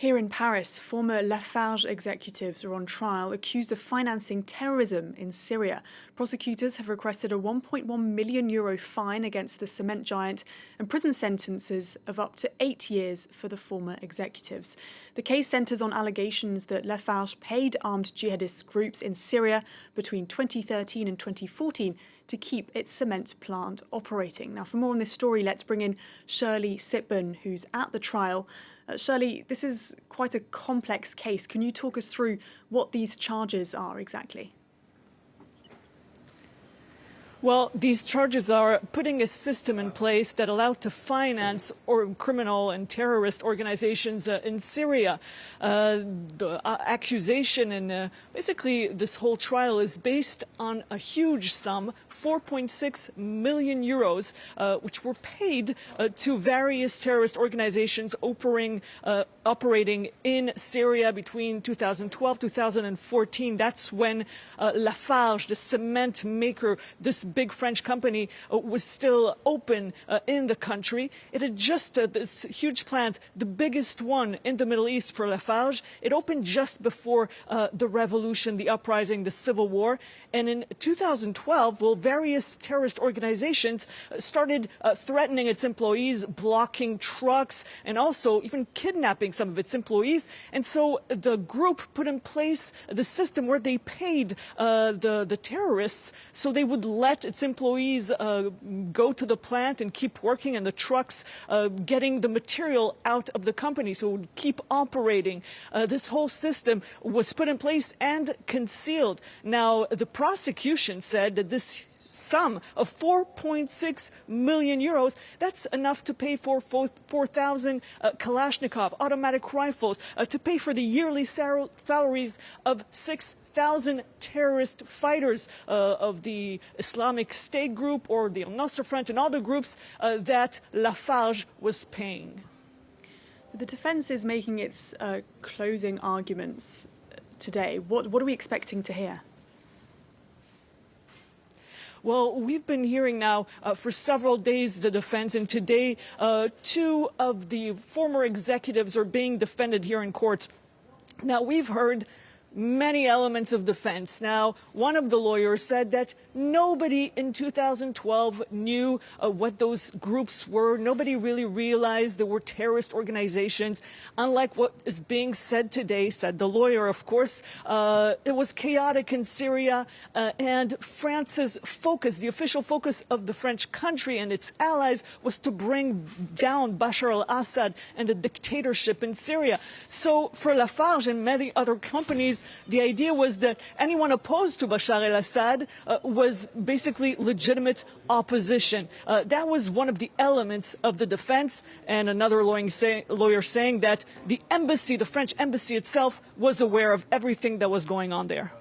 Here in Paris, former Lafarge executives are on trial accused of financing terrorism in Syria. Prosecutors have requested a €1.1 million fine against the cement giant and prison sentences of up to 8 years for the former executives. The case centres on allegations that Lafarge paid armed jihadist groups in Syria between 2013 and 2014 to keep its cement plant operating. Now, for more on this story, let's bring in Shirli Sitbon, who's at the trial. Shirli, this is quite a complex case. Can you talk us through what these charges are exactly? Well, these charges are putting a system in place that allowed to finance criminal and terrorist organizations in Syria. The accusation and basically this whole trial is based on a huge sum, 4.6 million euros, which were paid to various terrorist organizations operating in Syria between 2012 2014. That's when Lafarge, the cement maker, this big French company, was still open in the country. It had just this huge plant, the biggest one in the Middle East for Lafarge. It opened just before the revolution, the uprising, the civil war. And in 2012, well, various terrorist organizations started threatening its employees, blocking trucks, and also even kidnapping some of its employees. And so the group put in place the system where they paid the terrorists so they would let its employees go to the plant and keep working, and the trucks getting the material out of the company so it would keep operating. This whole system was put in place and concealed. Now, the prosecution said that this sum of 4.6 million euros, that's enough to pay for 4,000 Kalashnikov automatic rifles, to pay for the yearly salaries of 6,000 terrorist fighters of the Islamic State group or the Al-Nusra Front and all the groups that Lafarge was paying. The defence is making its closing arguments today. What are we expecting to hear? Well, we've been hearing now for several days the defense, and today 2 of the former executives are being defended here in court. Now, we've heard many elements of defense. Now, one of the lawyers said that nobody in 2012 knew what those groups were. Nobody really realized there were terrorist organizations. Unlike what is being said today, said the lawyer, of course, it was chaotic in Syria, and France's focus, the official focus of the French country and its allies, was to bring down Bashar al-Assad and the dictatorship in Syria. So for Lafarge and many other companies, the idea was that anyone opposed to Bashar al-Assad was basically legitimate opposition. That was one of the elements of the defense, and another lawyer saying that the embassy, the French embassy itself, was aware of everything that was going on there.